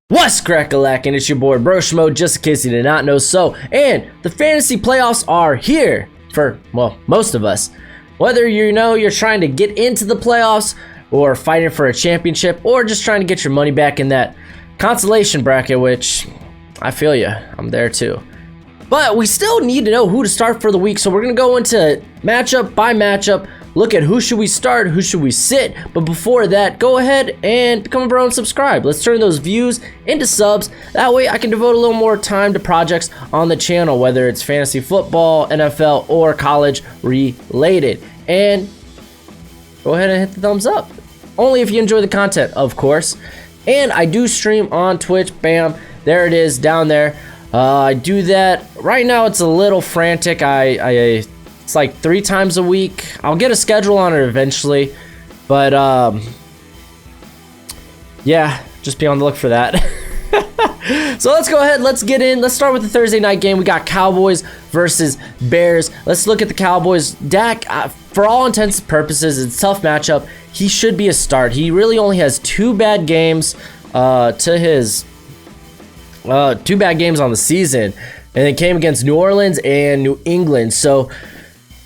What's crack-a-lack, and it's your boy Broshmo, just in case you did not know so. And the fantasy playoffs are here for, well, most of us. Whether you're trying to get into the playoffs or fighting for a championship or just trying to get your money back in that consolation bracket, which I feel you, I'm there too. But we still need to know who to start for the week, so we're going to go into matchup by matchup, look at who should we start, who should we sit. But before that, go ahead and become a bro and subscribe. Let's turn those views into subs. That way I can devote a little more time to projects on the channel, whether it's fantasy football, NFL, or college related. And go ahead and hit the thumbs up. Only if you enjoy the content, of course. And I do stream on Twitch. Bam, there it is down there. I do that right now. It's a little frantic. It's like 3 times a week. I'll get a schedule on it eventually, but yeah, just be on the look for that. So let's go ahead, let's get in. Let's start with the Thursday night game. We got Cowboys versus Bears. Let's look at the Cowboys. Dak, for all intents and purposes, it's a tough matchup. He should be a start. He really only has 2 bad games to his 2 bad games on the season, and it came against New Orleans and New England. So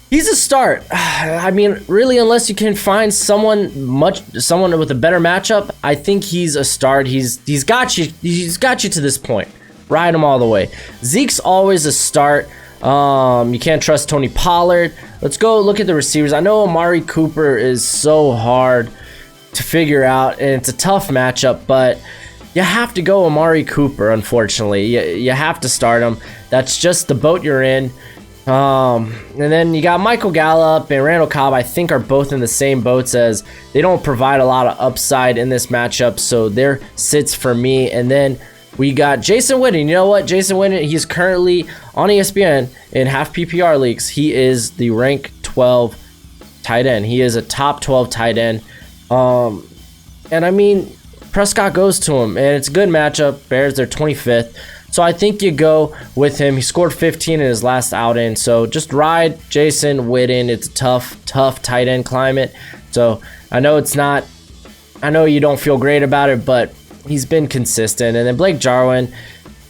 he's a start. I mean, really, unless you can find someone with a better matchup, I think he's a start. He's got you to this point. Ride him all the way. Zeke's always a start. You can't trust Tony Pollard. Let's go look at the receivers. I know Amari Cooper is so hard to figure out, and it's a tough matchup, but you have to go Amari Cooper, unfortunately. You have to start him. That's just the boat you're in. And then you got Michael Gallup and Randall Cobb, I think, are both in the same boats, as they don't provide a lot of upside in this matchup, so they're sits for me. And then we got Jason Witten. You know what? Jason Witten, he's currently on ESPN in half PPR leagues. He is the rank 12 tight end. He is a top 12 tight end. And I mean, Prescott goes to him, and it's a good matchup. Bears, they're 25th. So I think you go with him. He scored 15 in his last outing. So just ride Jason Witten. It's a tough tight end climate. So I know you don't feel great about it, but he's been consistent. And then Blake Jarwin,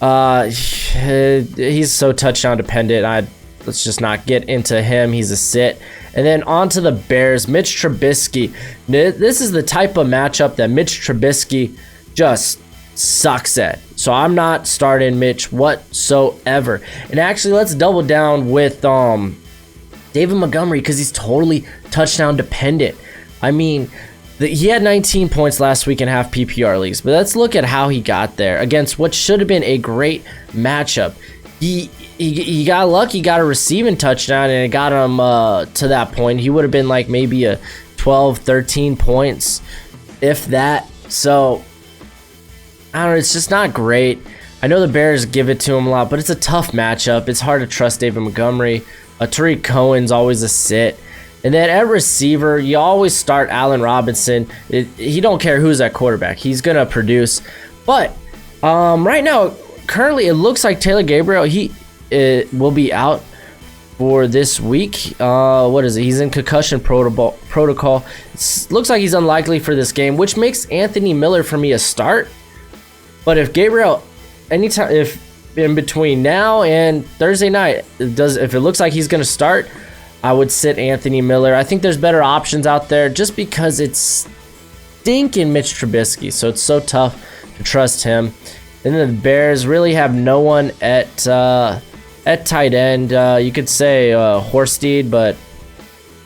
he's so touchdown dependent. Let's just not get into him. He's a sit. And then on to the Bears, Mitch Trubisky. This is the type of matchup that Mitch Trubisky just sucks at. So I'm not starting Mitch whatsoever. And actually, let's double down with David Montgomery, because he's totally touchdown dependent. I mean, he had 19 points last week in half PPR leagues, but let's look at how he got there against what should have been a great matchup. He got lucky, got a receiving touchdown, and it got him to that point. He would have been like maybe a 12, 13 points, if that. So I don't know, it's just not great. I know the Bears give it to him a lot, but it's a tough matchup. It's hard to trust David Montgomery. Tariq Cohen's always a sit. And then at receiver, you always start Allen Robinson. He don't care who's at quarterback. He's going to produce. But right now, currently, it looks like Taylor Gabriel, he will be out for this week. What is it? He's in concussion protocol. Looks like he's unlikely for this game, which makes Anthony Miller for me a start. But if Gabriel, if in between now and Thursday night, if it looks like he's going to start, I would sit Anthony Miller. I think there's better options out there, just because it's stinking Mitch Trubisky, so it's so tough to trust him. And then the Bears really have no one at tight end. You could say Horsteed, but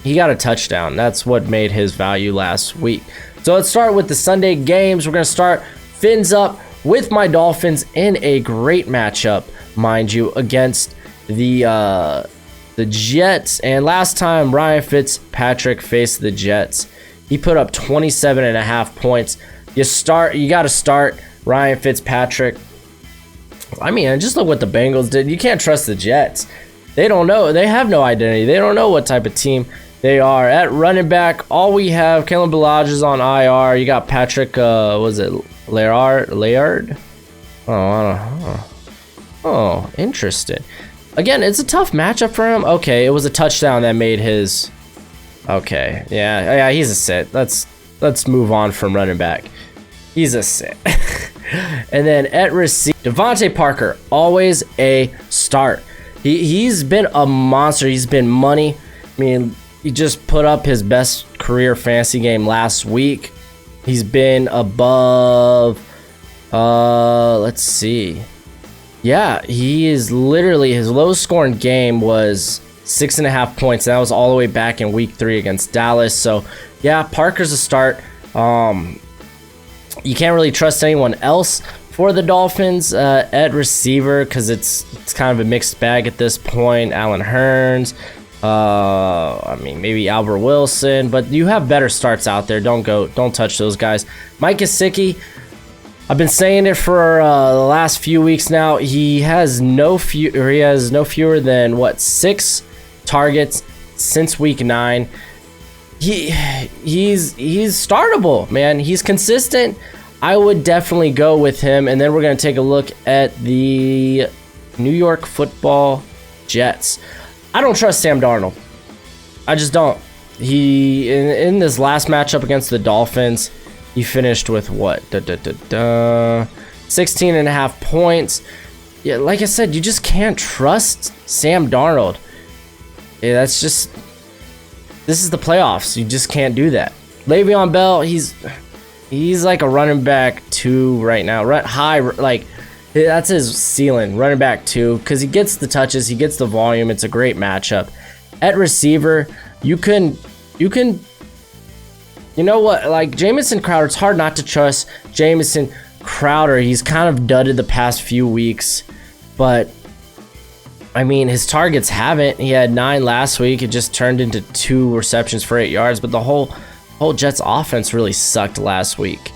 he got a touchdown. That's what made his value last week. So let's start with the Sunday games. We're going to start fins up with my Dolphins in a great matchup, mind you, against the Jets. And last time Ryan Fitzpatrick faced the Jets, he put up 27.5 points. You got to start Ryan Fitzpatrick. I mean, just look what the Bengals did. You can't trust the Jets. They don't know. They have no identity. They don't know what type of team they are. At running back, all we have, Kalen Ballage is on IR. You got Patrick, was it Laird? Oh, interesting. Again, it's a tough matchup for him. Okay, it was a touchdown that made his. Okay, yeah, he's a sit. Let's move on from running back. He's a sit. And then at receiver, Devontae Parker, always a start. He's been a monster. He's been money. I mean, he just put up his best career fantasy game last week. He's been above, let's see. Yeah, he is literally, his lowest scoring game was 6.5 points. That was all the way back in week 3 against Dallas. So yeah, Parker's a start. You can't really trust anyone else for the Dolphins at receiver because it's kind of a mixed bag at this point. Allen Hurns, I mean maybe Albert Wilson, but you have better starts out there. Don't touch those guys. Mike Gesicki, I've been saying it for the last few weeks now. He has no fewer than 6 targets since week 9. He's startable, man. He's consistent. I would definitely go with him. And then we're going to take a look at the New York Football Jets. I don't trust Sam Darnold. I just don't. He in this last matchup against the Dolphins, he finished with 16.5 points. Yeah, like I said, you just can't trust Sam Darnold. Yeah, that's just, this is the playoffs. You just can't do that. Le'Veon Bell, he's like a running back 2 right now. That's his ceiling, running back 2, because he gets the touches, he gets the volume. It's a great matchup. At receiver, you know what, like Jamison Crowder, it's hard not to trust Jamison Crowder. He's kind of dudded the past few weeks, but I mean, his targets haven't. He had 9 last week. It just turned into 2 receptions for 8 yards, but the whole Jets offense really sucked last week.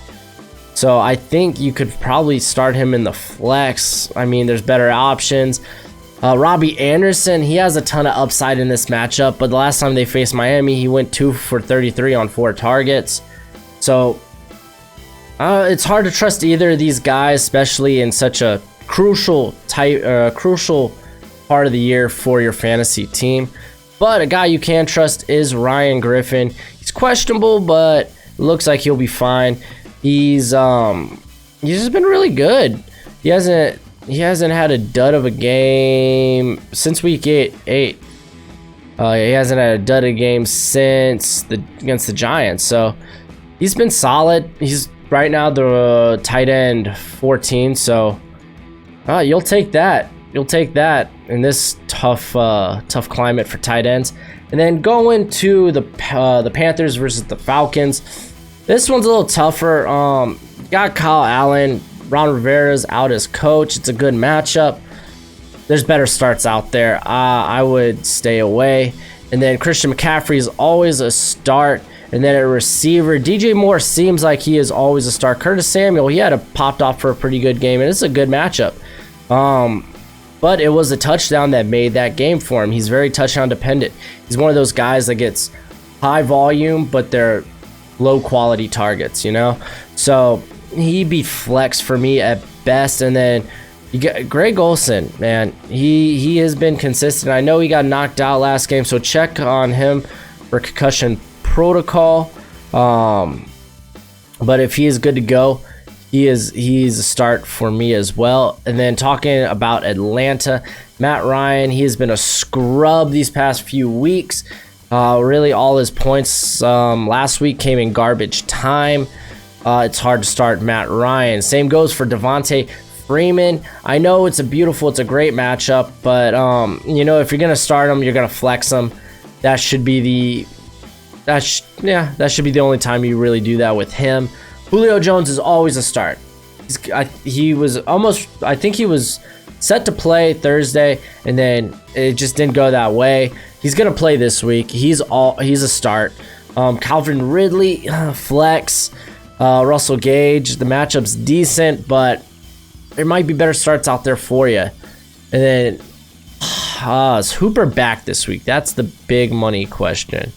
So I think you could probably start him in the flex. I mean, there's better options. Robbie Anderson, he has a ton of upside in this matchup, but the last time they faced Miami, he went 2 for 33 on 4 targets. So it's hard to trust either of these guys, especially in such a crucial part of the year for your fantasy team. But a guy you can trust is Ryan Griffin. He's questionable, but it looks like he'll be fine. He's just been really good. He hasn't had a dud of a game since week 8. He hasn't had a dud of a game since against the Giants. So he's been solid. He's right now the tight end 14. So you'll take that. You'll take that in this tough climate for tight ends. And then going to the Panthers versus the Falcons. This one's a little tougher. Got Kyle Allen. Ron Rivera's out as coach. It's a good matchup. There's better starts out there. I would stay away. And then Christian McCaffrey is always a start. And then at receiver, DJ Moore seems like he is always a start. Curtis Samuel, he popped off for a pretty good game, and it's a good matchup. But it was a touchdown that made that game for him. He's very touchdown dependent. He's one of those guys that gets high volume, but they're low quality targets, you know? So he'd be flex for me at best. And then you get Greg Olsen, man. He has been consistent. I know he got knocked out last game, so check on him for concussion protocol. But if he is good to go, he's a start for me as well. And then talking about Atlanta, Matt Ryan, he has been a scrub these past few weeks. Really all his points last week came in garbage time. It's hard to start Matt Ryan. Same goes for Devontae Freeman. I know it's a great matchup, but you know, if you're gonna start him, you're gonna flex him. That should be the only time you really do that with him. Julio Jones is always a start. I think he was set to play Thursday, and then it just didn't go that way. He's gonna play this week. He's a start. Calvin Ridley, flex. Russell Gage, the matchup's decent, but there might be better starts out there for you. And then is Hooper back this week? That's the big money question.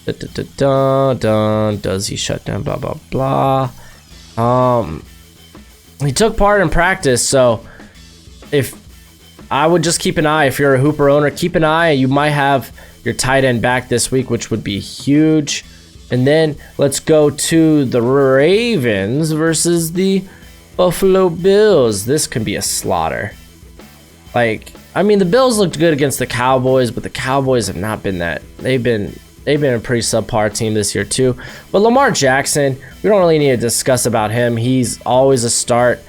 Does he shut down? Blah blah blah. He took part in practice, so if I would just keep an eye. If you're a Hooper owner, keep an eye. You might have your tight end back this week, which would be huge. And then let's go to the Ravens versus the Buffalo Bills. This could be a slaughter. Like, I mean, the Bills looked good against the Cowboys, but the Cowboys have not been that. They've been a pretty subpar team this year too. But Lamar Jackson, we don't really need to discuss about him. He's always a start.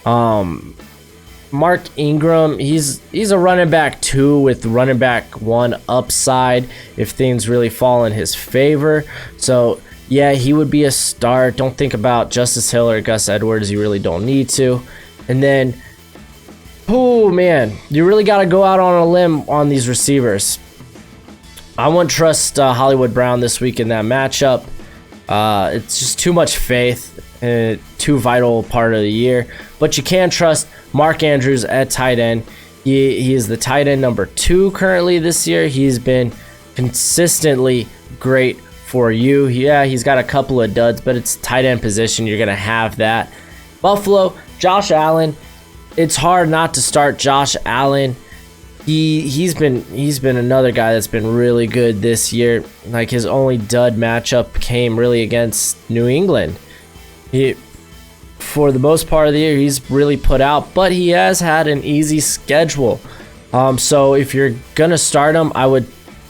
Mark Ingram, he's a running back 2 with running back 1 upside if things really fall in his favor. So yeah, he would be a start. Don't think about Justice Hill or Gus Edwards. You really don't need to. And then, oh man, you really got to go out on a limb on these receivers. I wouldn't trust Hollywood Brown this week in that matchup. It's just too much faith. Too vital part of the year. But you can trust Mark Andrews at tight end. He is the tight end number 2 currently this year. He's been consistently great for you. Yeah, he's got a couple of duds, but it's tight end position. You're going to have that. Buffalo, Josh Allen. It's hard not to start Josh Allen. He's been another guy that's been really good this year. Like, his only dud matchup came really against New England. For the most part of the year, he's really put out, but he has had an easy schedule. So if you're gonna start him, I would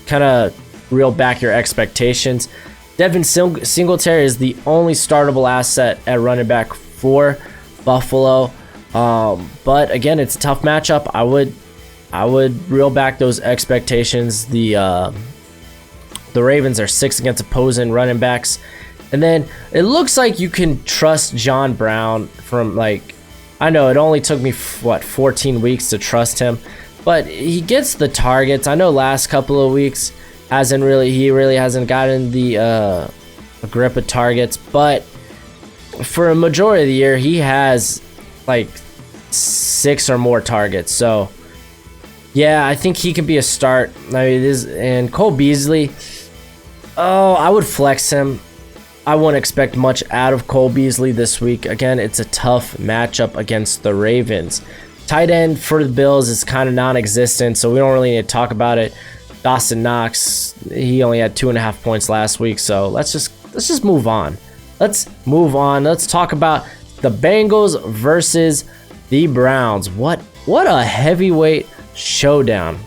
kind of reel back your expectations. Devin Singletary is the only startable asset at running back for Buffalo. But again, it's a tough matchup. I would reel back those expectations. The Ravens are 6th against opposing running backs. And then it looks like you can trust John Brown from, like, I know it only took me 14 weeks to trust him, but he gets the targets. I know last couple of weeks he really hasn't gotten the grip of targets, but for a majority of the year he has like 6 or more targets. So yeah, I think he could be a start. I mean, and Cole Beasley, I would flex him. I wouldn't expect much out of Cole Beasley this week. Again, it's a tough matchup against the Ravens. Tight end for the Bills is kind of non-existent, so we don't really need to talk about it. Dawson Knox, he only had 2.5 points last week, so let's just move on. Let's talk about the Bengals versus the Browns. What a heavyweight showdown.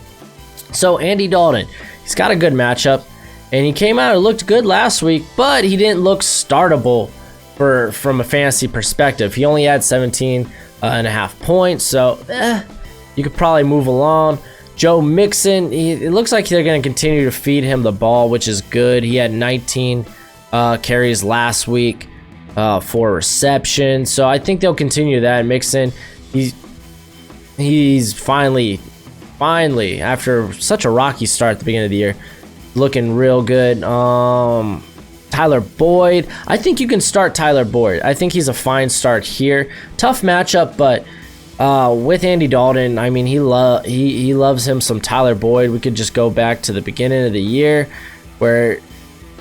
So Andy Dalton, he's got a good matchup. And he came out and looked good last week, but he didn't look startable from a fantasy perspective. He only had 17.5 points, so you could probably move along. Joe Mixon, it looks like they're going to continue to feed him the ball, which is good. He had 19 carries last week, 4 receptions, so I think they'll continue that. Mixon, he's finally, after such a rocky start at the beginning of the year, looking real good. Tyler Boyd, I think you can start Tyler Boyd. I think he's a fine start here. Tough matchup, but with Andy Dalton, I mean, he loves him some Tyler Boyd. We could just go back to the beginning of the year where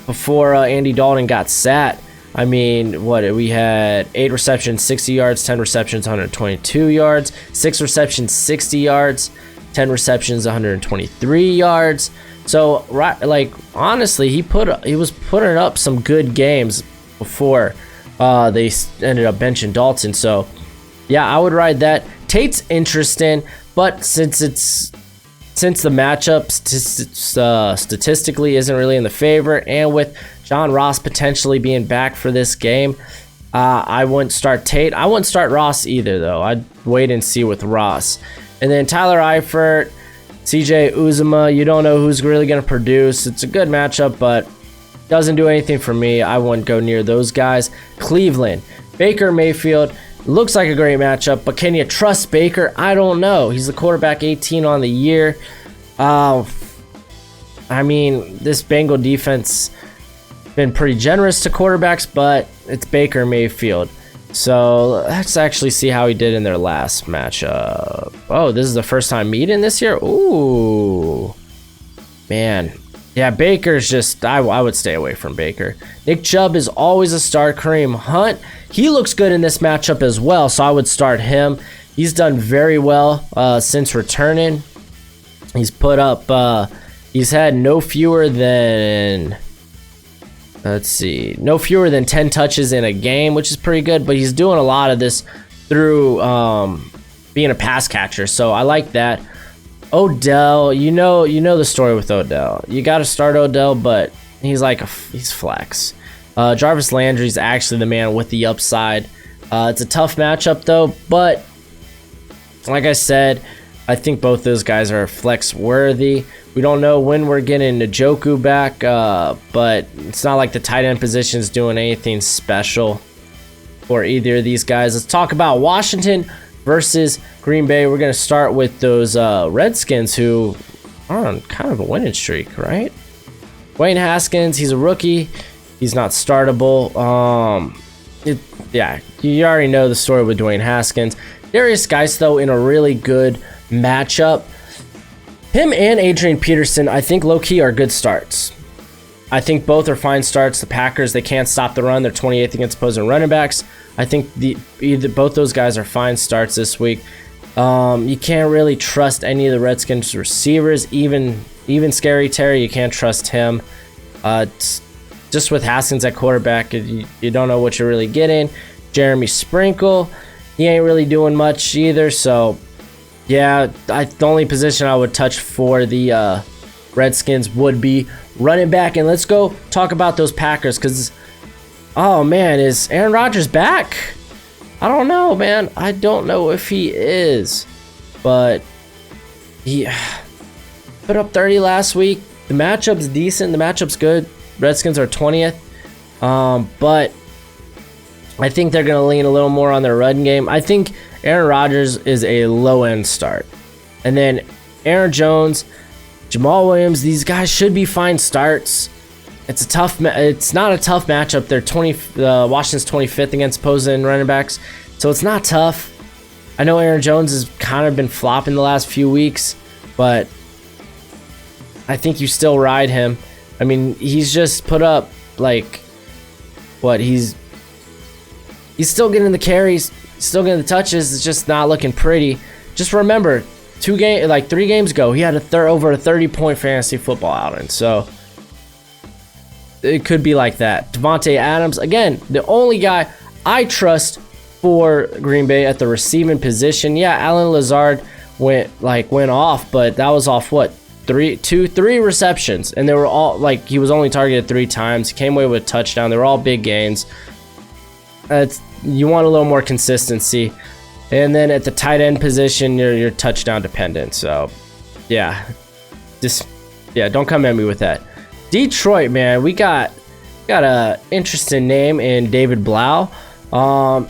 before Andy Dalton got sat, I mean, we had 8 receptions, 60 yards, 10 receptions, 122 yards, 6 receptions, 60 yards, 10 receptions, 123 yards. So, like, honestly, he was putting up some good games before they ended up benching Dalton. So, yeah, I would ride that. Tate's interesting, but since the matchup statistically isn't really in the favor, and with John Ross potentially being back for this game, I wouldn't start Tate. I wouldn't start Ross either, though. I'd wait and see with Ross. And then Tyler Eifert, CJ Uzomah, you don't know who's really going to produce. It's a good matchup, but doesn't do anything for me. I wouldn't go near those guys. Cleveland, Baker Mayfield, looks like a great matchup, but can you trust Baker? I don't know. He's the quarterback 18 on the year. I mean, this Bengal defense been pretty generous to quarterbacks, but it's Baker Mayfield. So let's actually see how he did in their last matchup. Oh, this is the first time meeting this year? Ooh. Man. Yeah, Baker's just, I would stay away from Baker. Nick Chubb is always a start. Kareem Hunt, he looks good in this matchup as well, so I would start him. He's done very well since returning. He's put up, he's had no fewer than 10 touches in a game, which is pretty good, but he's doing a lot of this through being a pass catcher. So I like that. Odell, you know the story with Odell. You got to start Odell, but he's flex. Jarvis Landry's actually the man with the upside. It's a tough matchup though, but like I said, I think both those guys are flex worthy. We don't know when we're getting Njoku back, but it's not like the tight end position is doing anything special for either of these guys. Let's talk about Washington versus Green Bay. We're going to start with those Redskins who are on kind of a winning streak, right? Dwayne Haskins, he's a rookie. He's not startable. Yeah, you already know the story with Dwayne Haskins. Darius Geis, though, in a really good matchup. Him and Adrian Peterson, I think low-key are good starts. I think both are fine starts. The Packers, they can't stop the run. They're 28th against opposing running backs. I think both those guys are fine starts this week. You can't really trust any of the Redskins receivers. Even Scary Terry, you can't trust him. Just with Haskins at quarterback, you don't know what you're really getting. Jeremy Sprinkle, he ain't really doing much either. So, yeah, the only position I would touch for the Redskins would be running back. And let's go talk about those Packers because, oh, man, is Aaron Rodgers back? I don't know, man. I don't know if he is. But he put up 30 last week. The matchup's decent. The matchup's good. Redskins are 20th. But I think they're going to lean a little more on their run game. I think Aaron Rodgers is a low-end start. And then Aaron Jones, Jamal Williams, these guys should be fine starts. It's not a tough matchup. They're Washington's 25th against opposing running backs. So it's not tough. I know Aaron Jones has kind of been flopping the last few weeks, but I think you still ride him. I mean, he's just put up he's still getting the carries, still getting the touches. It's just not looking pretty. Just remember, 3 games ago, he had over a 30-point fantasy football outing. So it could be like that. Devontae Adams, again, the only guy I trust for Green Bay at the receiving position. Yeah, Alan Lazard went off, but that was off what? 3 receptions, and they were all he was only targeted 3 times. He came away with a touchdown. They were all big gains. You want a little more consistency, and then at the tight end position, you're touchdown dependent. So, yeah, don't come at me with that. Detroit, man, we got a interesting name in David Blau.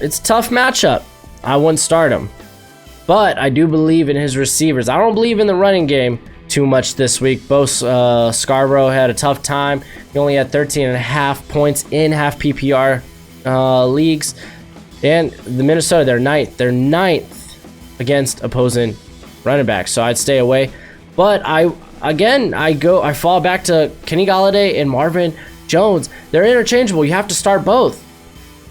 It's a tough matchup. I wouldn't start him, but I do believe in his receivers. I don't believe in the running game too much this week. Both Scarborough had a tough time. He only had 13.5 points in half PPR leagues. And the Minnesota, they're ninth against opposing running backs. So I'd stay away. But I fall back to Kenny Golladay and Marvin Jones. They're interchangeable. You have to start both.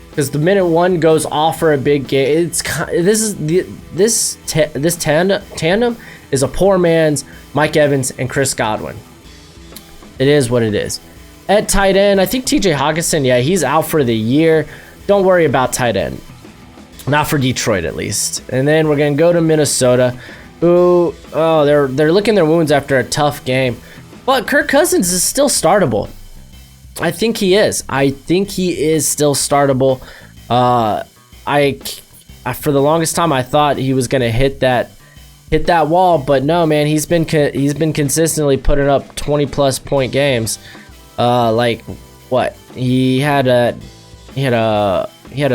Because the minute one goes off for a big game, this tandem is a poor man's Mike Evans and Chris Godwin. It is what it is. At tight end, I think TJ Hawkinson, yeah, he's out for the year. Don't worry about tight end. Not for Detroit, at least. And then we're going to go to Minnesota, who, they're licking their wounds after a tough game. But Kirk Cousins is still startable. I think he is. I think he is still startable. For the longest time, I thought he was going to hit that wall, but no, man, he's been consistently putting up 20+ point games. He had a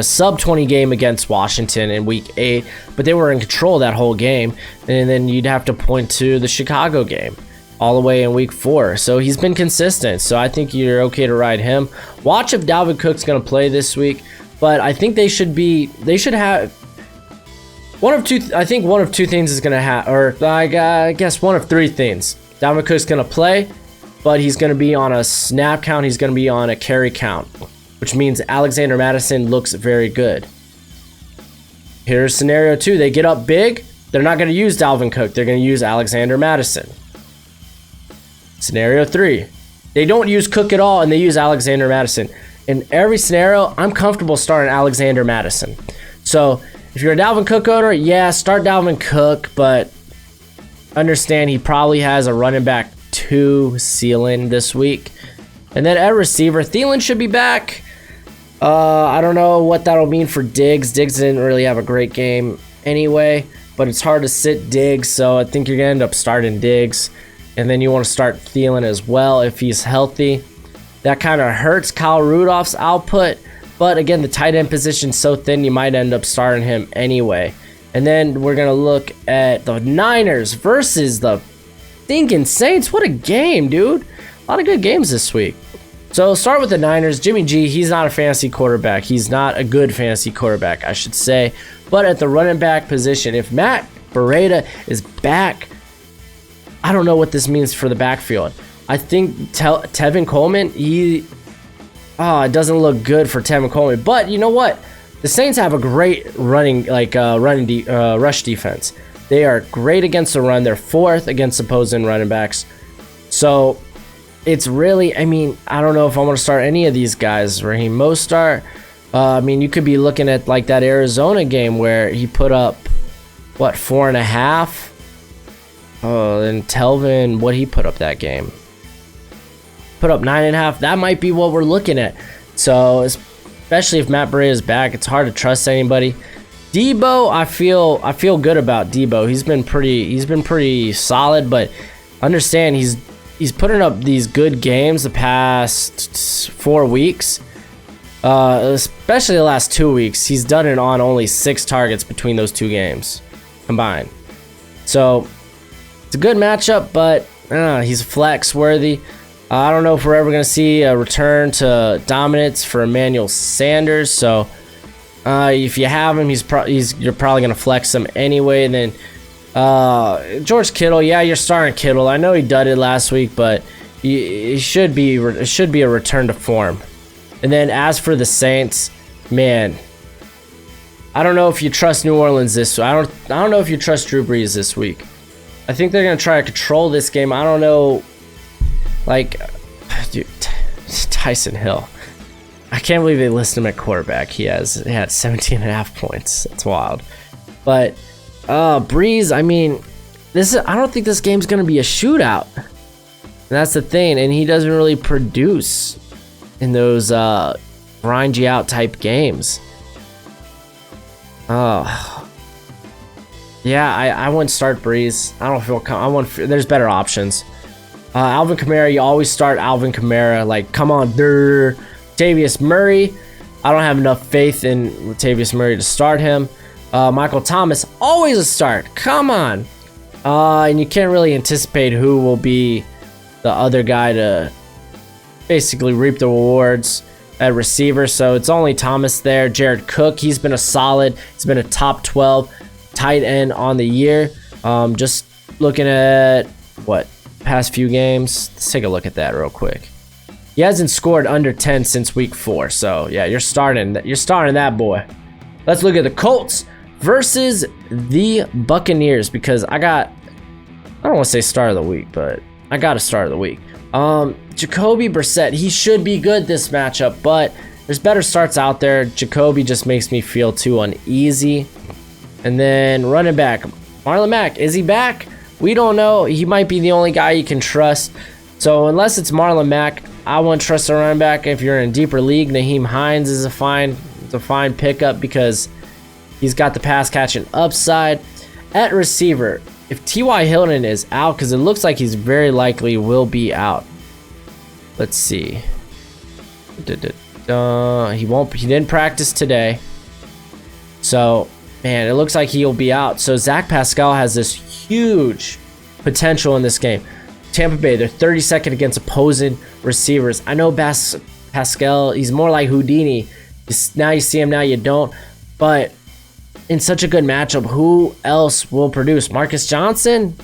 sub 20 game against Washington in week 8, but they were in control that whole game. And then you'd have to point to the Chicago game all the way in week 4. So he's been consistent. So I think you're okay to ride him. Watch if Dalvin Cook's going to play this week, but I think they should have one of two things is going to happen, or I guess one of 3 things. Dalvin Cook's going to play, but he's going to be on a snap count. He's going to be on a carry count, which means Alexander Mattison looks very good. Here's scenario 2. They get up big. They're not going to use Dalvin Cook. They're going to use Alexander Mattison. Scenario 3. They don't use Cook at all, and they use Alexander Mattison. In every scenario, I'm comfortable starting Alexander Mattison. So If you're a Dalvin Cook owner, yeah, start Dalvin Cook, but understand he probably has a running back 2 ceiling this week. And then at receiver, Thielen should be back. I don't know what that'll mean for Diggs. Diggs didn't really have a great game anyway, but it's hard to sit Diggs, so I think you're going to end up starting Diggs. And then you want to start Thielen as well if he's healthy. That kind of hurts Kyle Rudolph's output, but again, the tight end position's so thin, you might end up starting him anyway. And then we're going to look at the Niners versus the stinking Saints. What a game, dude. A lot of good games this week. So start with the Niners. Jimmy G, he's not a fantasy quarterback. He's not a good fantasy quarterback, I should say. But at the running back position, if Matt Breida is back, I don't know what this means for the backfield. I think Tevin Coleman, it doesn't look good for Tevin Coleman. But you know what? The Saints have a great rush defense. They are great against the run. They're 4th against opposing running backs. So it's really, I don't know if I want to start any of these guys. Raheem Mostert. You could be looking at like that Arizona game where he put up, 4.5? And Telvin, what he put up that game? Put up 9.5. That might be what we're looking at. So especially if Matt Breida is back, it's hard to trust anybody. Debo, I feel good about Debo. He's been pretty solid, but understand he's putting up these good games the past 4 weeks. Especially the last 2 weeks. He's done it on only 6 targets between those 2 games combined. So it's a good matchup, but he's flex worthy. I don't know if we're ever going to see a return to dominance for Emmanuel Sanders. So if you have him, you're probably going to flex him anyway. And then George Kittle, yeah, you're starting Kittle. I know he dudded last week, but it should be a return to form. And then as for the Saints, man, I don't know if you trust New Orleans this week. I don't know if you trust Drew Brees this week. I think they're going to try to control this game. I don't know. Dude, Tyson Hill. I can't believe they list him at quarterback. He had 17.5 points. That's wild. But Brees, I don't think this game's going to be a shootout. And that's the thing. And he doesn't really produce in those grind you out type games. Yeah, I wouldn't start Brees. I don't feel there's better options. Alvin Kamara, you always start Alvin Kamara. Come on, Latavius Murray. I don't have enough faith in Latavius Murray to start him. Michael Thomas, always a start. Come on. And you can't really anticipate who will be the other guy to basically reap the rewards at receiver. So it's only Thomas there. Jared Cook, he's been he's been a top 12 tight end on the year. Just looking at past few games. Let's take a look at that real quick. He hasn't scored under 10 since week 4. So yeah, you're starting that boy. Let's look at the Colts versus the Buccaneers, because I don't want to say start of the week, but I got a start of the week. Jacoby Brissett, he should be good this matchup, but there's better starts out there. Jacoby just makes me feel too uneasy. And then running back, Marlon Mack, is he back? We don't know. He might be the only guy you can trust. So unless it's Marlon Mack, I wouldn't trust a running back. If you're in a deeper league, Nyheim Hines is a fine pickup because he's got the pass catching upside. At receiver, if T.Y. Hilton is out, because it looks like he's very likely will be out. Let's see. He didn't practice today. So, man, it looks like he'll be out. So Zach Pascal has this huge potential in this game. Tampa Bay, they're 32nd against opposing receivers. I know Pascal, he's more like Houdini. Now you see him, now you don't. But in such a good matchup, who else will produce? Marcus Johnson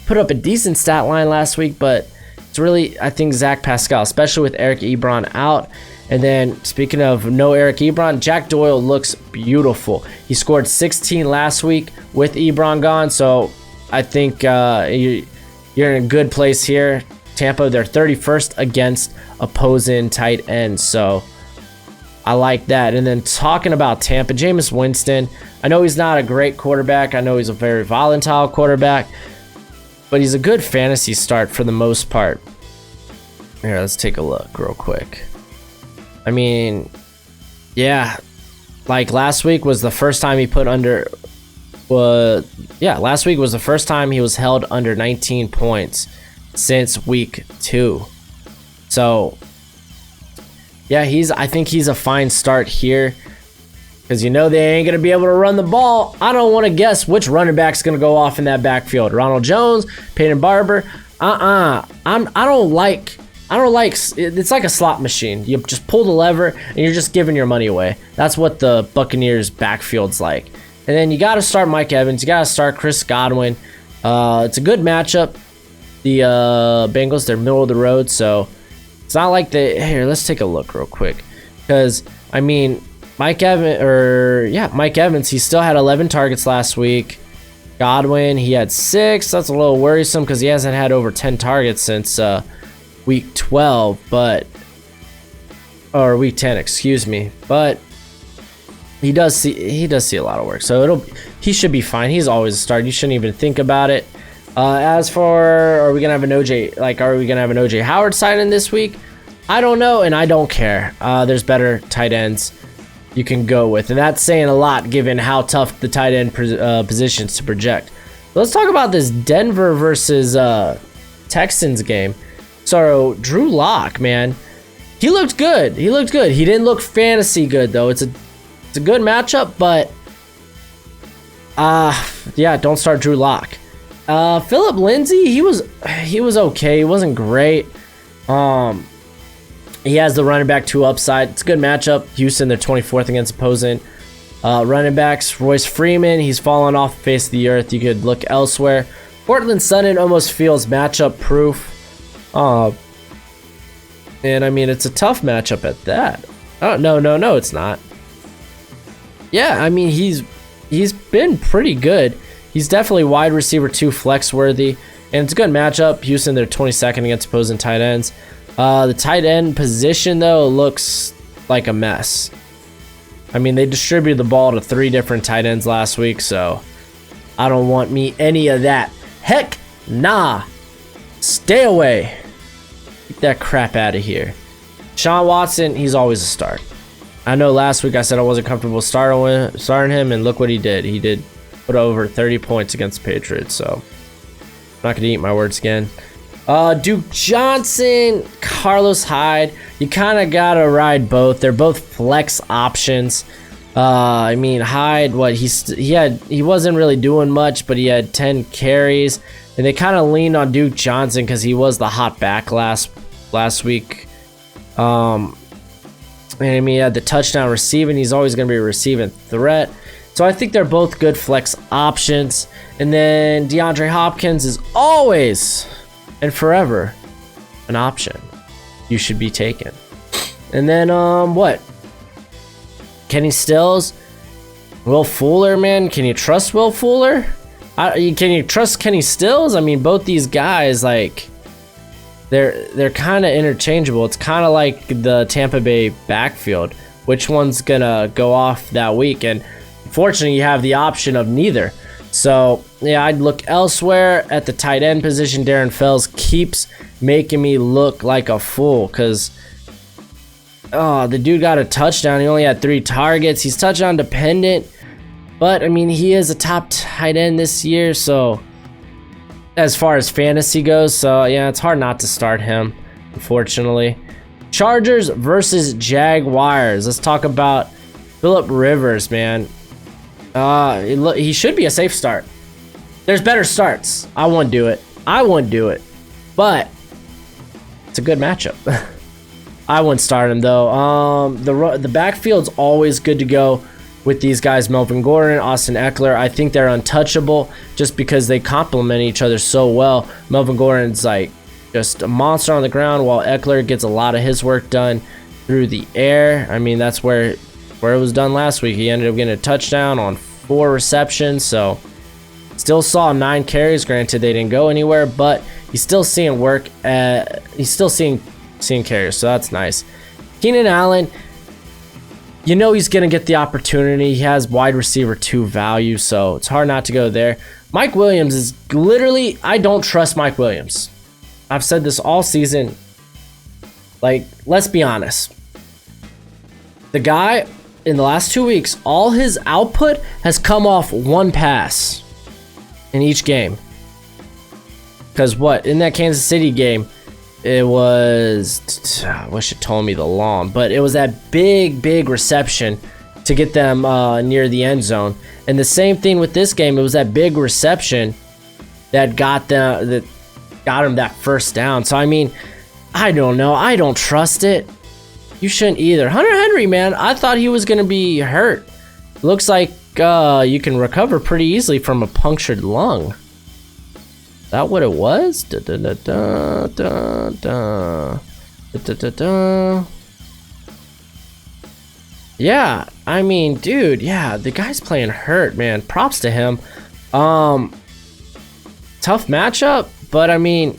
put up a decent stat line last week, but it's really, I think, Zach Pascal, especially with Eric Ebron out. And then, speaking of no Eric Ebron, Jack Doyle looks beautiful. He scored 16 last week with Ebron gone, so I think you're in a good place here. Tampa, they're 31st against opposing tight ends. So I like that. And then talking about Tampa, Jameis Winston, I know he's not a great quarterback. I know he's a very volatile quarterback, but he's a good fantasy start for the most part. Here, let's take a look real quick. I mean, yeah, like last week was the first time he put under, last week was the first time he was held under 19 points since week 2. So, yeah, I think he's a fine start here because you know they ain't going to be able to run the ball. I don't want to guess which running back's going to go off in that backfield. Ronald Jones, Peyton Barber. I don't like it's like a slot machine. You just pull the lever and you're just giving your money away. That's what the Buccaneers backfield's like. And then you got to start Mike Evans. You got to start Chris Godwin. It's a good matchup. The Bengals, they're middle of the road, so it's not like here, let's take a look real quick. Because, I mean, Mike Evans, he still had 11 targets last week. Godwin, he had 6. That's a little worrisome because he hasn't had over 10 targets since week 12, or week 10, excuse me. But he does see a lot of work, so he should be fine. He's always a start. You shouldn't even think about it. As for, are we gonna have an OJ Howard signing this week? I don't know, and I don't care. There's better tight ends you can go with, and that's saying a lot given how tough the tight end positions to project. Let's talk about this Denver versus Texans game. So Drew Lock, man, he looked good. He didn't look fantasy good though. It's a good matchup, but yeah, don't start Drew Lock. Philip Lindsay, he was okay. He wasn't great. He has the running back 2 upside. It's a good matchup. Houston, they're 24th against opposing running backs. Royce Freeman, he's fallen off the face of the earth. You could look elsewhere. Portland Sutton almost feels matchup proof. And I mean, it's a tough matchup at that. Oh, no, it's not. Yeah, I mean, he's been pretty good. He's definitely wide receiver 2 flex worthy, and it's a good matchup. Houston, they're 22nd against opposing tight ends. The tight end position though looks like a mess. I mean, they distributed the ball to 3 different tight ends last week, so I don't want me any of that. Heck nah. Stay away. Get that crap out of here. Sean Watson, he's always a start. I know last week I said I wasn't comfortable starting him, and look what he did. He did put over 30 points against the Patriots, so I'm not going to eat my words again. Duke Johnson, Carlos Hyde, you kind of got to ride both. They're both flex options. I mean, Hyde, he wasn't really doing much, but he had 10 carries, and they kind of leaned on Duke Johnson because he was the hot back last week. And I mean, he had the touchdown receiving. He's always going to be a receiving threat. So I think they're both good flex options. And then DeAndre Hopkins is always and forever an option you should be taking. And then Kenny Stills, Will Fuller, man. Can you trust Will Fuller? Can you trust Kenny Stills? I mean, both these guys, like, they're kind of interchangeable. It's kind of like the Tampa Bay backfield. Which one's gonna go off that week? And unfortunately, you have the option of neither. So yeah, I'd look elsewhere at the tight end position. Darren Fells keeps making me look like a fool because the dude got a touchdown. He only had 3 targets. He's touchdown dependent, but I mean, he is a top tight end this year. So as far as fantasy goes, so yeah, it's hard not to start him, unfortunately. Chargers versus Jaguars. Let's talk about Phillip Rivers, man. He should be a safe start. There's better starts. I won't do it. But it's a good matchup. I wouldn't start him though. The backfield's always good to go with these guys, Melvin Gordon, Austin Eckler. I think they're untouchable just because they complement each other so well. Melvin Gordon's like just a monster on the ground, while Eckler gets a lot of his work done through the air. I mean, that's where it was done last week. He ended up getting a touchdown on 4 receptions, so still saw 9 carries. Granted, they didn't go anywhere, but he's still seeing work. He's still seeing carries, so that's nice. Keenan Allen, you know he's going to get the opportunity. He has wide receiver 2 value, so it's hard not to go there. Mike Williams is literally, I don't trust Mike Williams. I've said this all season. Like, let's be honest. The guy, in the last 2 weeks, all his output has come off one pass in each game. Because what? In that Kansas City game, it was, I wish it told me the long, but it was that big reception to get them near the end zone. And the same thing with this game. It was that big reception that got him that first down. So I mean, I don't know. I don't trust it. You shouldn't either. Hunter Henry, man, I thought he was gonna be hurt. Looks like you can recover pretty easily from a punctured lung. That what it was? Yeah, I mean, dude, yeah, the guy's playing hurt, man. Props to him. Tough matchup, but I mean,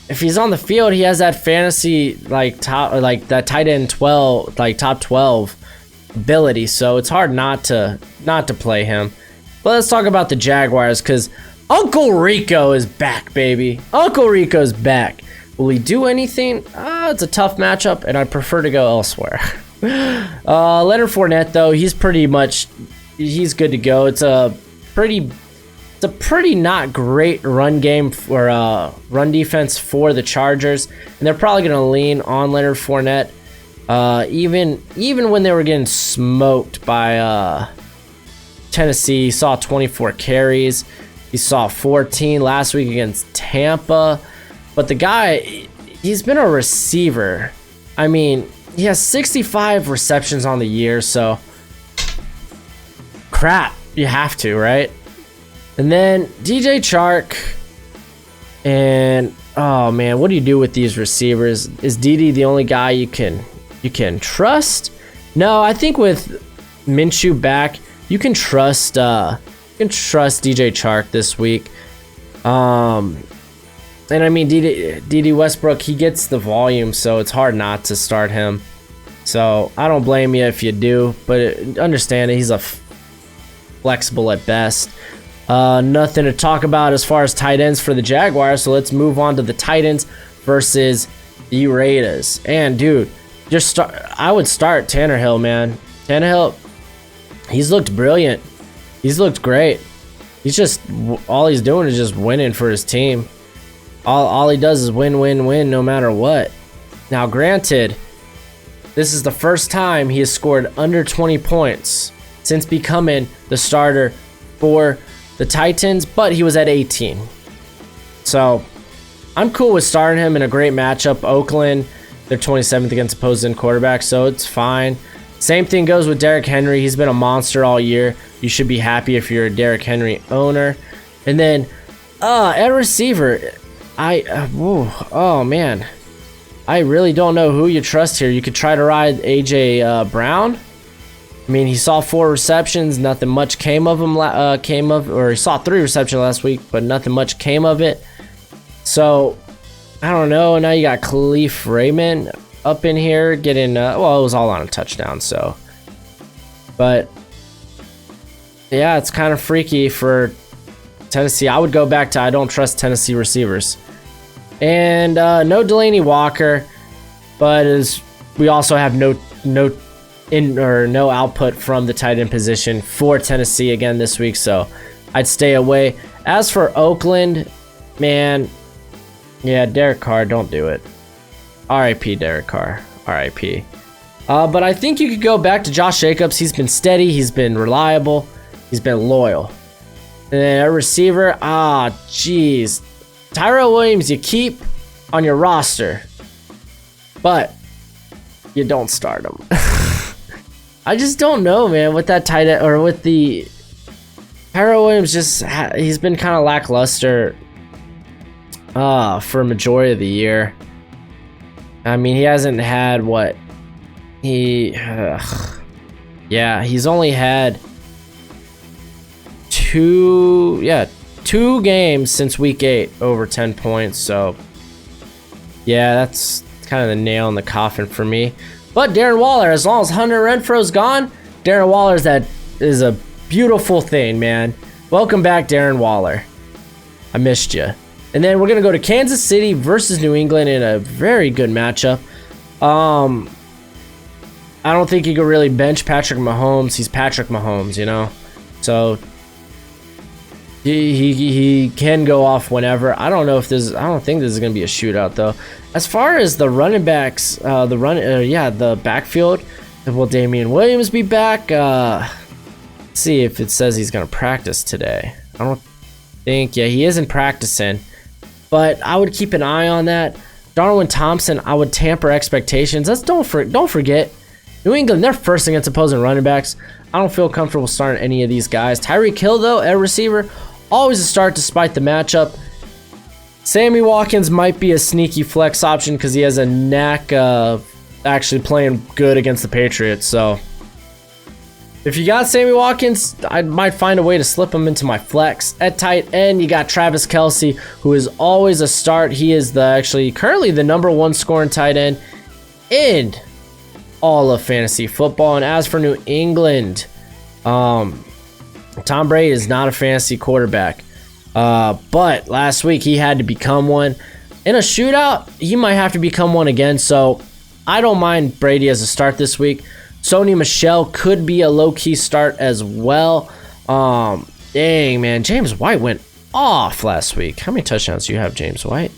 if he's on the field, he has that fantasy that tight end 12, like top 12 ability, so it's hard not to play him. But let's talk about the Jaguars, because Uncle Rico is back, baby. Uncle Rico's back. Will he do anything? It's a tough matchup, and I prefer to go elsewhere. Leonard Fournette, though, he's good to go. It's a pretty not great run game for run defense for the Chargers, and they're probably going to lean on Leonard Fournette. Even when they were getting smoked by Tennessee, he saw 24 carries. He saw 14 last week against Tampa. But the guy, he's been a receiver. I mean, he has 65 receptions on the year, so crap, you have to, right? And then DJ Chark, and oh man, what do you do with these receivers? Is Dede the only guy you can trust? No, I think with Minshew back, you can trust DJ Chark this week. And I mean, Dede Westbrook, he gets the volume, so it's hard not to start him. So I don't blame you if you do, but understand that he's a flexible at best. Nothing to talk about as far as tight ends for the Jaguars, so let's move on to the Titans versus the Raiders. And dude, I would start Tannehill, man. Tannehill, he's looked brilliant. He's looked great. All he's doing is just winning for his team. All he does is win, no matter what. Now, granted, this is the first time he has scored under 20 points since becoming the starter for the Titans, but he was at 18. So, I'm cool with starting him in a great matchup. Oakland, they're 27th against opposing quarterbacks, so it's fine. Same thing goes with Derrick Henry. He's been a monster all year. You should be happy if you're a Derrick Henry owner. And then, at receiver, oh man, I really don't know who you trust here. You could try to ride AJ Brown. I mean, he saw 4 receptions, nothing much came of him. Or he saw 3 receptions last week, but nothing much came of it. So I don't know. Now you got Khalif Raymond up in here getting. Well, it was all on a touchdown. So, but yeah, it's kind of freaky for Tennessee. I would go back to I don't trust Tennessee receivers. And no Delaney Walker, but we also have no output from the tight end position for Tennessee again this week, so I'd stay away. As for Oakland, man, yeah, Derek Carr, don't do it. R.I.P. Derek Carr, R.I.P. But I think you could go back to Josh Jacobs. He's been steady, he's been reliable, he's been loyal. And then a receiver, jeez. Tyrell Williams, you keep on your roster, but you don't start him. I just don't know, man, with that tight end or with the Tyrell Williams. He's been kind of lackluster for a majority of the year. I mean, he hasn't had he's only had two games since week 8 over 10 points. So yeah, that's kind of the nail in the coffin for me. But Darren Waller, as long as Hunter Renfro's gone, Darren Waller's that is a beautiful thing, man. Welcome back, Darren Waller. I missed you. And then we're going to go to Kansas City versus New England in a very good matchup. I don't think you could really bench Patrick Mahomes. He's Patrick Mahomes, you know? So he can go off whenever. I don't think this is going to be a shootout, though. As far as the running backs, the backfield, will Damian Williams be back? Let's see if it says he's going to practice today. I don't think. Yeah, he isn't practicing. But I would keep an eye on that. Darwin Thompson, I would tamper expectations. Don't forget, New England, they're first against opposing running backs. I don't feel comfortable starting any of these guys. Tyreek Hill, though, at receiver, always a start despite the matchup. Sammy Watkins might be a sneaky flex option because he has a knack of actually playing good against the Patriots. So if you got Sammy Watkins, I might find a way to slip him into my flex. At tight end, you got Travis Kelce, who is always a start. He is currently the #1 scoring tight end in all of fantasy football. And as for New England, Tom Brady is not a fantasy quarterback. But last week he had to become one. In a shootout, he might have to become one again. So I don't mind Brady as a start this week. Sony Michel could be a low-key start as well. Dang, man. James White went off last week. How many touchdowns do you have, James White?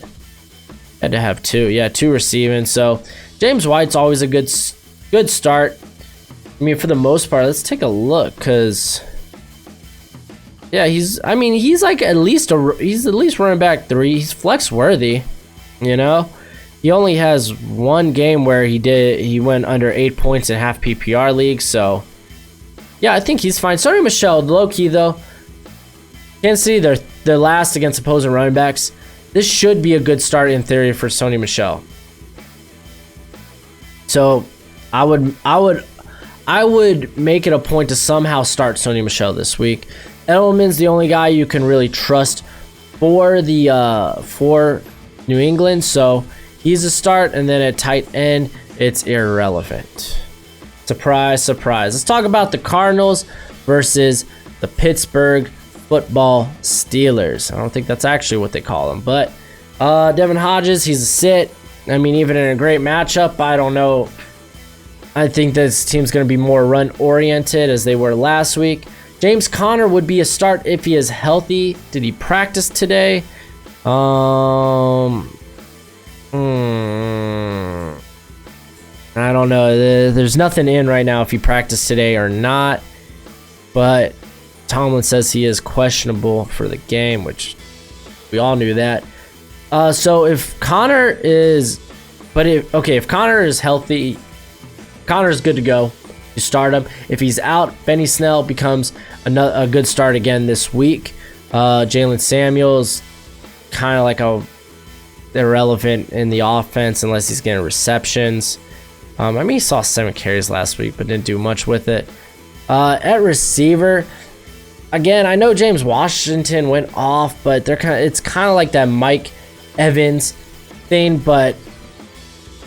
Had to have 2. Yeah, 2 receiving. So James White's always a good start. I mean, for the most part, let's take a look because yeah, he's like at least running back 3. He's flex worthy, you know. He only has one game where he went under 8 points in half PPR league, so yeah, I think he's fine. Sony Michel, low key though. Kansas City, they're last against opposing running backs. This should be a good start in theory for Sony Michel. So I would make it a point to somehow start Sony Michel this week. Edelman's the only guy you can really trust for New England, so he's a start. And then at tight end, it's irrelevant. Surprise, surprise. Let's talk about the Cardinals versus the Pittsburgh Football Steelers. I don't think that's actually what they call them, but Devin Hodges, he's a sit. I mean, even in a great matchup, I don't know. I think this team's going to be more run-oriented as they were last week. James Conner would be a start if he is healthy. Did he practice today? I don't know. There's nothing in right now if he practiced today or not. But Tomlin says he is questionable for the game, which we all knew that. So if Conner is healthy, Conner's good to go. You start him. If he's out, Benny Snell becomes a good start again this week. Jalen Samuels, kind of like irrelevant in the offense unless he's getting receptions. I mean, he saw 7 carries last week, but didn't do much with it. At receiver, again, I know James Washington went off, but it's kind of like that Mike Evans thing, but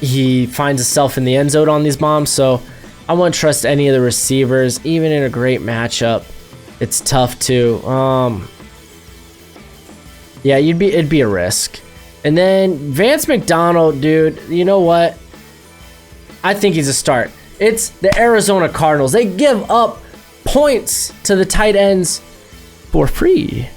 he finds himself in the end zone on these bombs, so I wouldn't trust any of the receivers, even in a great matchup. It's tough to. Yeah, it'd be a risk. And then Vance McDonald, dude, you know what? I think he's a start. It's the Arizona Cardinals. They give up points to the tight ends for free.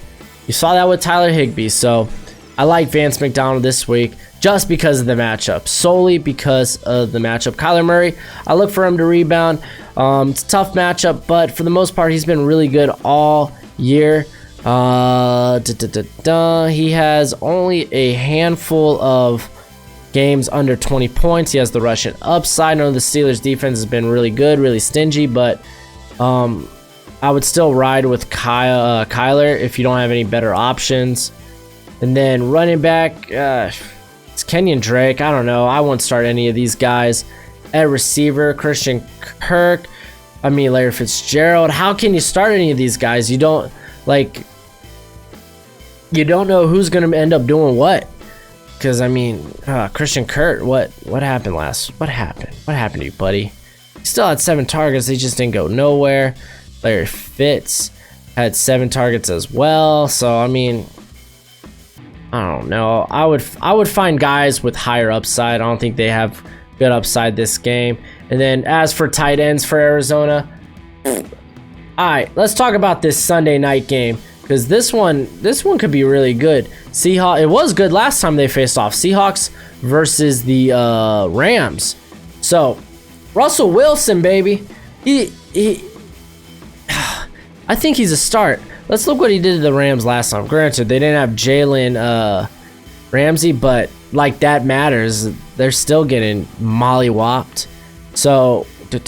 You saw that with Tyler Higbee, so I like Vance McDonald this week. Just because of the matchup, solely because of the matchup. Kyler Murray, I look for him to rebound. It's a tough matchup, but for the most part, he's been really good all year. He has only a handful of games under 20 points. He has the rushing upside. I know the Steelers' defense has been really good, really stingy, but I would still ride with Kyler if you don't have any better options. And then running back, it's Kenyon Drake. I don't know. I won't start any of these guys. At receiver, Christian Kirk. Larry Fitzgerald. How can you start any of these guys? You don't know who's going to end up doing what. Because I mean, Christian Kurt, what happened What happened to you, buddy? He still had 7 targets. They just didn't go nowhere. Larry Fitz had 7 targets as well. So I mean, I don't know. I would find guys with higher upside. I don't think they have good upside this game. And then as for tight ends for Arizona, all right, let's talk about this Sunday night game, because this one could be really good. Seahawks. It was good last time they faced off. Seahawks versus the Rams. So Russell Wilson, baby, he I think he's a start. Let's look what he did to the Rams last time. Granted, they didn't have Jalen Ramsey, but like that matters. They're still getting mollywopped. So he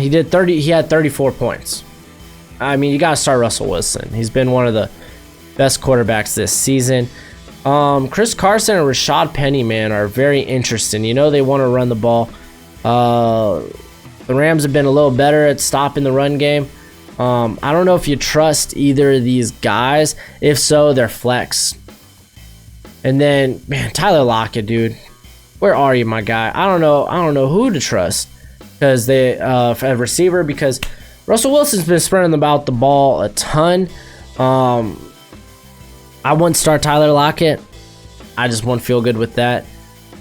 did 30. He had 34 points. I mean, you gotta start Russell Wilson. He's been one of the best quarterbacks this season. Chris Carson and Rashad Penny, man, are very interesting. You know, they want to run the ball. The Rams have been a little better at stopping the run game. I don't know if you trust either of these guys. If so, they're flex. And then, man, Tyler Lockett, dude, where are you, my guy? I don't know who to trust, because they have receiver, because Russell Wilson's been spreading about the ball a ton. I wouldn't start Tyler Lockett. I just won't feel good with that.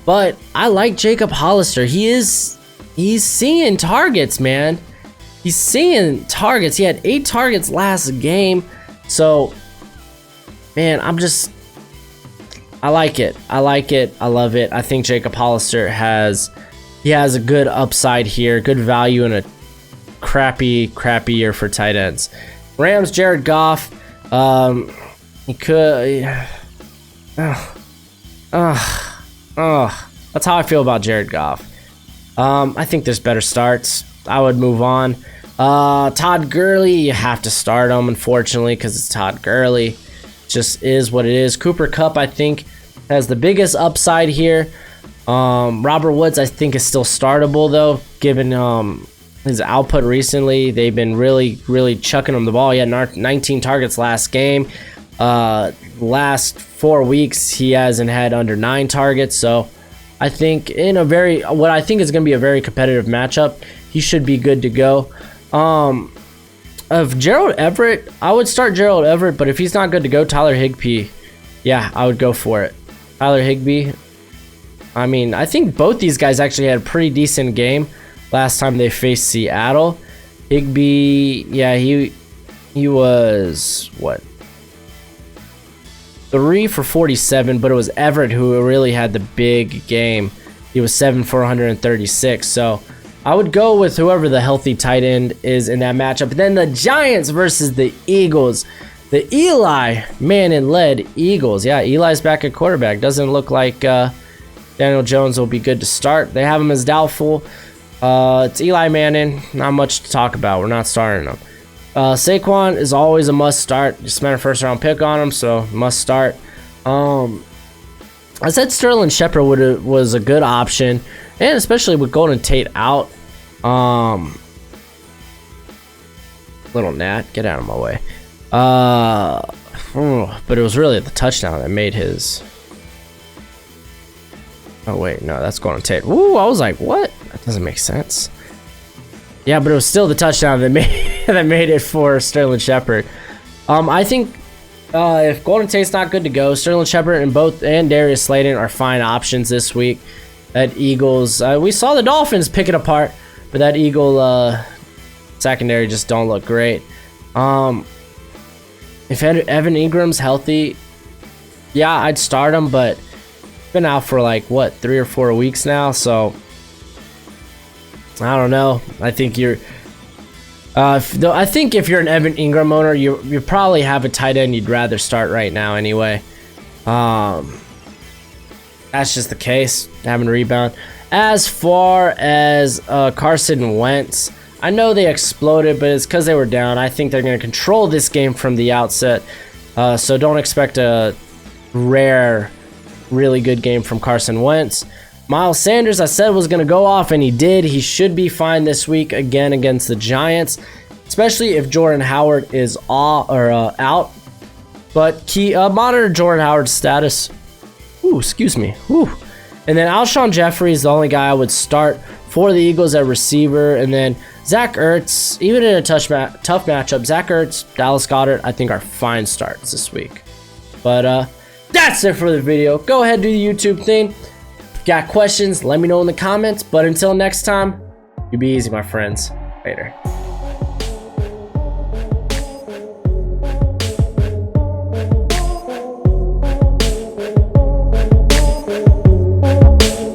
But I like Jacob Hollister. He's seeing targets, man. He's seeing targets. He had 8 targets last game. So, man, I like it. I like it. I love it. I think Jacob Hollister has a good upside here, good value in a crappy year for tight ends. Rams, Jared Goff. He could. That's how I feel about Jared Goff. I think there's better starts. I would move on. Todd Gurley, you have to start him, unfortunately, because it's Todd Gurley. Just is what it is. Cooper Kupp, I think, has the biggest upside here. Robert Woods, I think, is still startable, though, given his output recently. They've been really chucking him the ball. He had 19 targets last game. Last 4 weeks, he hasn't had under 9 targets. So I think what I think is going to be a very competitive matchup, he should be good to go. Of Gerald Everett, I would start Gerald Everett, but if he's not good to go, Tyler Higbee, yeah, I would go for it. Tyler Higbee, I mean, I think both these guys actually had a pretty decent game last time they faced Seattle. Higbee, yeah, he was, what, 3 for 47, but it was Everett who really had the big game. He was 7 for 136, so I would go with whoever the healthy tight end is in that matchup. And then the Giants versus the Eagles. The Eli Manning-led Eagles. Yeah, Eli's back at quarterback. Doesn't look like Daniel Jones will be good to start. They have him as doubtful. It's Eli Manning. Not much to talk about. We're not starting him. Saquon is always a must start. Just spent a first-round pick on him, so must start. I said Sterling Shepard was a good option. And especially with Golden Tate out. Little Nat, get out of my way. But it was really the touchdown that made his. Oh wait, no, that's Golden Tate. Ooh, I was like, what? That doesn't make sense. Yeah, but it was still the touchdown that made it for Sterling Shepard. I think if Golden Tate's not good to go, Sterling Shepard and Darius Slayton are fine options this week. That Eagles, we saw the Dolphins pick it apart, but that Eagle secondary just don't look great. If Evan Ingram's healthy, yeah, I'd start him, but been out for like what, 3 or 4 weeks now, so I don't know. I think I think if you're an Evan Ingram owner, you probably have a tight end you'd rather start right now anyway. That's just the case, having a rebound. As far as Carson Wentz, I know they exploded, but it's because they were down. I think they're going to control this game from the outset. So don't expect a rare, really good game from Carson Wentz. Miles Sanders, I said, was going to go off, and he did. He should be fine this week again against the Giants, especially if Jordan Howard is out. But monitor Jordan Howard's status. Ooh, excuse me. Ooh. And then Alshon Jeffrey is the only guy I would start for the Eagles at receiver. And then Zach Ertz, even in a tough matchup, Zach Ertz, Dallas Goedert, I think are fine starts this week. But that's it for the video. Go ahead, do the YouTube thing. If you got questions, let me know in the comments. But until next time, you be easy, my friends. Later.